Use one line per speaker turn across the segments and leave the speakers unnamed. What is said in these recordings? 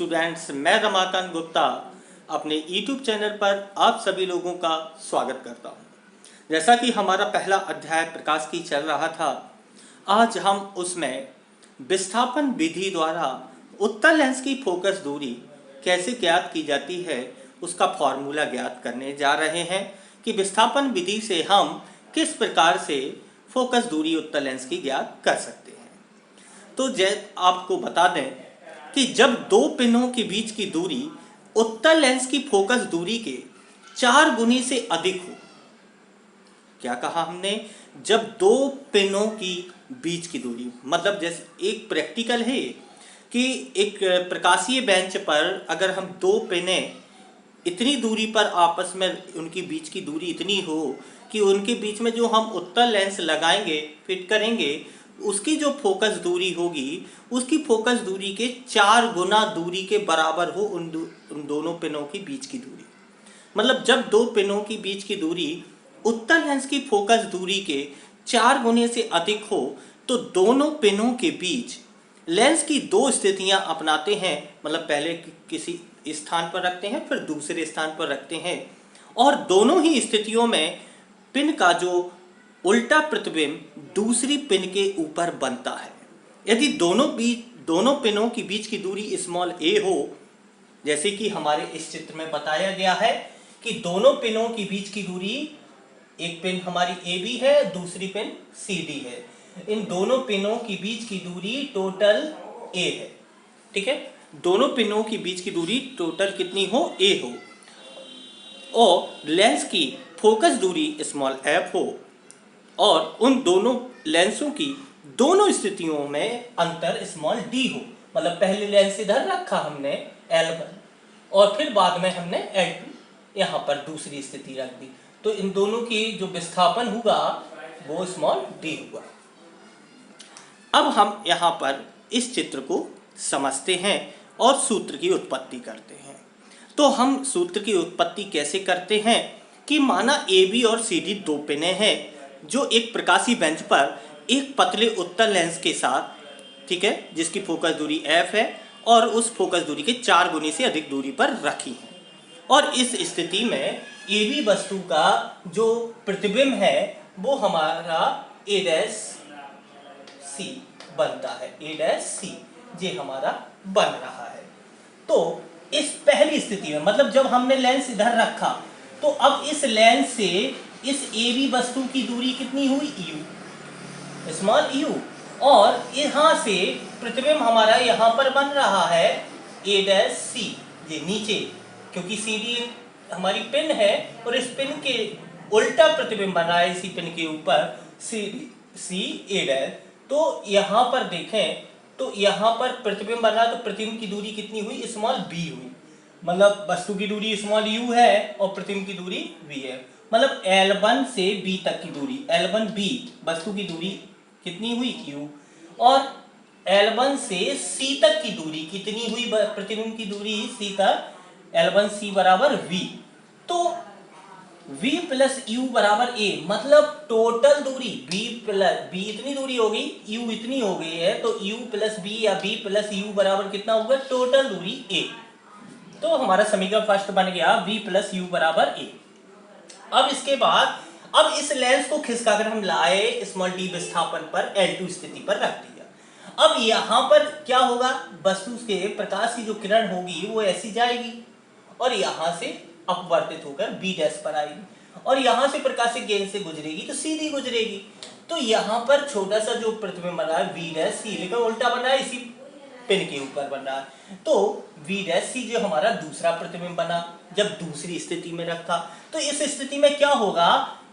Students, मैं रमाकांत गुप्ता अपने YouTube channel पर आप सभी लोगों का स्वागत करता हूं। जैसा कि हमारा पहला अध्याय प्रकाश की चल रहा था, आज हम उसमें विस्थापन विधि द्वारा उत्तल लेंस की फोकस दूरी कैसे ज्ञात की जाती है उसका फॉर्मूला ज्ञात करने जा रहे हैं कि विस्थापन विधि से हम किस प्रकार से फोकस दूरी उत्तल लेंस की ज्ञात कर सकते हैं। तो आपको बता दें कि जब दो पिनों के बीच की दूरी उत्तल लेंस की फोकस दूरी के 4 गुने से अधिक हो। क्या कहा हमने? जब दो पिनों की बीच की दूरी, मतलब जैसे एक प्रैक्टिकल है कि एक प्रकाशीय बेंच पर अगर हम दो पिनें इतनी दूरी पर आपस में उनकी बीच की दूरी इतनी हो कि उनके बीच में जो हम उत्तल लेंस लगाएंगे, फिट करेंगे, उसकी जो फोकस दूरी होगी उसकी फोकस दूरी के 4 गुना दूरी के बराबर हो उन दोनों पिनों की बीच की दूरी। मतलब जब दो पिनों की बीच की दूरी उत्तल लेंस की फोकस दूरी के 4 गुने से अधिक हो तो दोनों पिनों के बीच लेंस की दो स्थितियां अपनाते हैं। मतलब पहले किसी स्थान पर रखते हैं, फिर दूसरे स्थान पर रखते हैं, और दोनों ही स्थितियों में पिन का जो उल्टा प्रतिबिंब दूसरी पिन के ऊपर बनता है। यदि दोनों पिनों की बीच की दूरी स्मॉल a हो, जैसे कि हमारे इस चित्र में बताया गया है कि दोनों पिनों की बीच की दूरी, एक पिन हमारी AB है, दूसरी पिन CD है, इन दोनों पिनों की बीच की दूरी टोटल A है। ठीक है, दोनों पिनों की बीच की दूरी टोटल कितनी हो? A हो, और लेंस की फोकस दूरी स्मॉल f हो, और उन दोनों लेंसों की दोनों स्थितियों में अंतर स्मॉल d हो। मतलब पहले लेंस इधर रखा हमने L1 और फिर बाद में हमने L2 यहाँ पर दूसरी स्थिति रख दी, तो इन दोनों की जो विस्थापन होगा वो स्मॉल d होगा। अब हम यहाँ पर इस चित्र को समझते हैं और सूत्र की उत्पत्ति करते हैं। तो हम सूत्र की उत्पत्ति कैसे करते हैं कि माना AB और CD दो पिनें हैं जो एक प्रकाशीय बेंच पर एक पतले उत्तल लेंस के साथ, ठीक है, जिसकी फोकस दूरी f है और उस फोकस दूरी के 4 गुने से अधिक दूरी पर रखी है। और इस स्थिति में AB वस्तु का जो प्रतिबिंब है वो हमारा A' बनता है, A' ये हमारा बन रहा है। तो इस पहली स्थिति में, मतलब जब हमने लेंस इधर रखा, तो अब इस लेंस से इस AB वस्तु की दूरी कितनी हुई? U, स्मॉल u, और यहाँ से प्रतिबिंब हमारा यहाँ पर बन रहा है A', ये नीचे, क्योंकि CD हमारी पिन है और इस पिन के उल्टा प्रतिबिंब बन रहा है इसी पिन के ऊपर A'। तो यहाँ पर देखें तो यहाँ पर प्रतिबिंब बन रहा है, तो प्रतिबिंब की दूरी कितनी हुई? स्मॉल b हुई। मतलब वस्तु की दूरी स्मॉल u है और प्रतिबिंब की दूरी v है। मतलब L1 से b तक की दूरी, L1b वस्तु की दूरी कितनी हुई? u, और L1 से c तक की दूरी कितनी हुई? प्रतिबिंब की दूरी c तक, L1c बराबर v। तो v प्लस u बराबर a, मतलब टोटल दूरी b इतनी दूरी हो गई, u इतनी हो गई है, तो u प्लस b या b प्लस u बराबर कितना होगा? टोटल दूरी a। तो हमारा समीकरण फर्स्ट बन गया v प्लस u बराबर a। अब इसके बाद अब इस लेंस को खिसकाकर हम लाए स्मॉल d विस्थापन पर L2 स्थिति पर रख दिया। अब यहाँ पर क्या होगा? वस्तु के प्रकाश की जो किरण होगी वो ऐसी जाएगी और यहाँ से अपवर्तित होकर B' पर आएगी, और यहाँ से प्रकाश की गेंद से गुजरेगी तो सीधी गुजरेगी। तो यहाँ पर छोटा सा जो प्रतिबिंब बना है V', लेकिन उल्टा बन रहा है, इसी पिन के ऊपर बन रहा है। तो V' जो हमारा दूसरा प्रतिबिंब बना जब दूसरी स्थिति में रखा, तो इस स्थिति में क्या होगा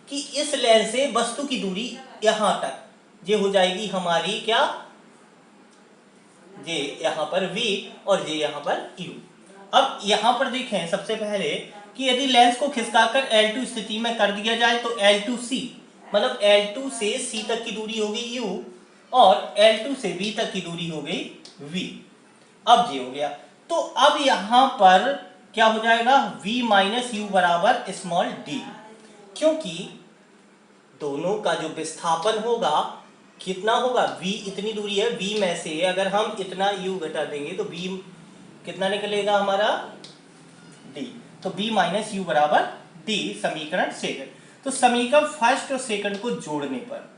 कि इस लेंस से वस्तु की दूरी यहाँ तक ये हो जाएगी हमारी क्या? ये यहाँ पर V और ये यहाँ पर U। अब यहाँ पर देखें सबसे पहले कि यदि लेंस को खिसकाकर L2 स्थिति में कर दिया जाए तो L2C, मतलब L2 से C तक की दूरी हो गई U और L2 से B तक की दूरी हो गई V। अब ये हो गया, तो अब यहाँ पर क्या हो जाएगा? V माइनस U बराबर स्मॉल d, क्योंकि दोनों का जो विस्थापन होगा कितना होगा? V इतनी दूरी है, V में से अगर हम इतना U घटा देंगे तो V कितना निकलेगा हमारा डी। तो b माइनस यू बराबर डी समीकरण सेकंड। तो समीकरण फर्स्ट और सेकंड को जोड़ने पर,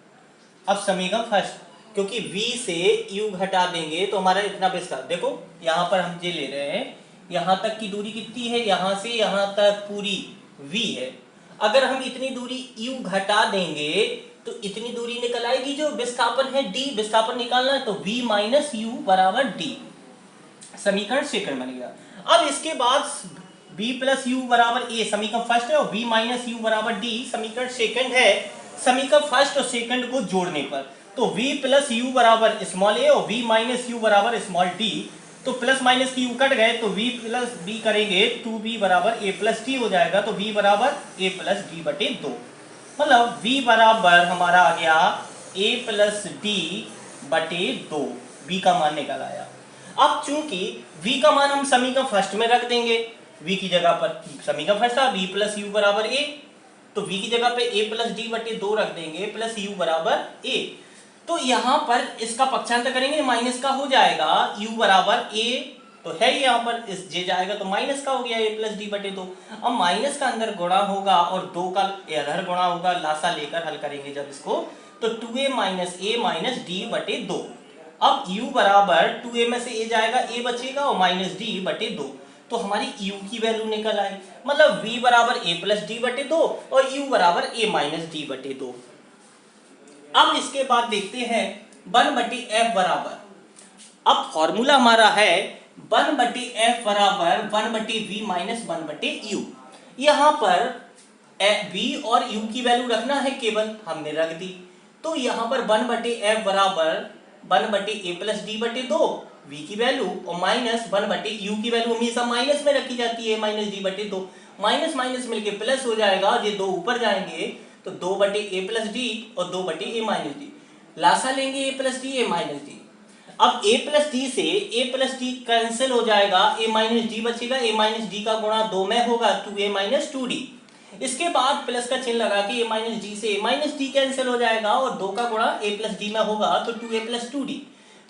अब समीकरण फर्स्ट, क्योंकि v से u घटा देंगे तो हमारा इतना विस्तार, देखो यहाँ पर हम ये ले रहे हैं, यहाँ तक की दूरी कितनी है, यहाँ से यहाँ तक पूरी v है। अगर हम इतनी दूरी u घटा देंगे तो इतनी दूरी निकल आएगी, जो विस्थापन है d, विस्थापन निकालना है, तो v माइनस यू बराबर d समीकरण सेकंड बन गया। अब इसके बाद b प्लस यू बराबर a समीकरण फर्स्ट है और v माइनस यू बराबर d समीकरण सेकंड है। समीकरण फर्स्ट और सेकंड को जोड़ने पर, तो v प्लस यू बराबर स्मॉल a और v माइनस यू बराबर स्मॉल d, तो प्लस माइनस की यू कट गए तो v प्लस d करेंगे 2b बराबर a प्लस d हो जाएगा। तो v बराबर a प्लस d बटे 2, मतलब v बराबर हमारा आ गया a प्लस d बटे 2, b का मान निकल आया। अब चूंकि v का मान हम समीकरण फर्स्ट में रख देंगे, v की जगह पर समीकरण फर्स्ट था v प्लस यू बराबर a, तो v की जगह पे a प्लस डी बटे 2 रख देंगे प्लस u बराबर a। तो यहाँ पर इसका पक्षांतर करेंगे, माइनस का हो जाएगा, u बराबर a तो है यहाँ पर, इस जे जाएगा तो माइनस का हो गया a प्लस डी बटे 2। अब माइनस का अंदर गुणा होगा और 2 का इधर गुणा होगा, लासा लेकर हल करेंगे जब इसको, तो 2a minus a minus D बटे 2। अब u बराबर 2a में से a जाएगा, a बचेगा और माइनस डी बटे 2, तो हमारी u की वैल्यू निकल आई, मतलब v बराबर a प्लस डी बटे 2 और u बराबर a माइनस डी बटे 2। अब इसके बाद देखते हैं 1 बटे f बराबर, अब फॉर्मूला हमारा है 1 बटे f बराबर 1 बटे v माइनस 1 बटे u। यहाँ पर v और u की वैल्यू रखना है केवल, हमने रख दी। तो यहाँ पर 1 बटे f बराबर 1 बटे a प्लस डी बटे 2 v की वैल्यू और माइनस 1 बटे u की वैल्यू हमेशा माइनस में रखी जाती है, माइनस डी बटे 2, माइनस माइनस मिलके प्लस हो जाएगा, ये 2 ऊपर जाएंगे तो 2 बटे a प्लस डी और 2 बटे a माइनस डी, लासा लेंगे a plus D a minus D. अब a प्लस डी से a प्लस डी कैंसिल हो जाएगा, a माइनस डी बचेगा, a माइनस डी का गुणा 2 में होगा 2a माइनस 2d। इसके बाद प्लस का चिन्ह लगा के a माइनस डी से a माइनस डी कैंसिल हो जाएगा और 2 का गुणा a प्लस डी में होगा तो 2a प्लस 2d,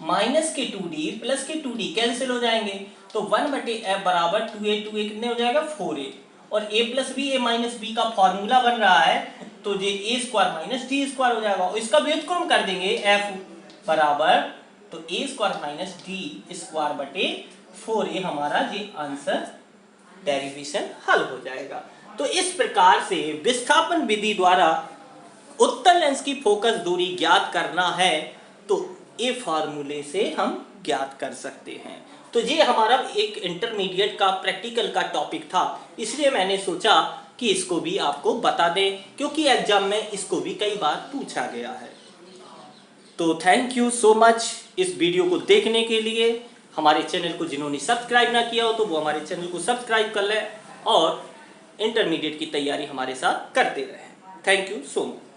माइनस के 2d प्लस के 2d कैंसिल हो जाएंगे, तो 1 बटे f बराबर 2a 2a कितने हो जाएगा 4a, और a plus B a minus B का फॉर्मूला बन रहा है, तो ये a square minus D square हो जाएगा, और इसका व्युत्क्रम कर देंगे f बराबर, तो a square minus D square बटे 4a हमारा ये आंसर डेरिवेशन हल हो जाएगा। तो इस प्रकार से विस्थापन विधि द्वारा उत्तल लेंस की फोकस दूरी ज्ञात करना है, तो ये फार्मूले से हम ज्ञात कर सकते हैं। तो ये हमारा एक इंटरमीडिएट का प्रैक्टिकल का टॉपिक था, इसलिए मैंने सोचा कि इसको भी आपको बता दें, क्योंकि एग्जाम में इसको भी कई बार पूछा गया है। तो थैंक यू सो मच इस वीडियो को देखने के लिए। हमारे चैनल को जिन्होंने सब्सक्राइब ना किया हो तो वो हमारे चैनल को सब्सक्राइब कर लें और इंटरमीडिएट की तैयारी हमारे साथ करते रहें। Thank you so much.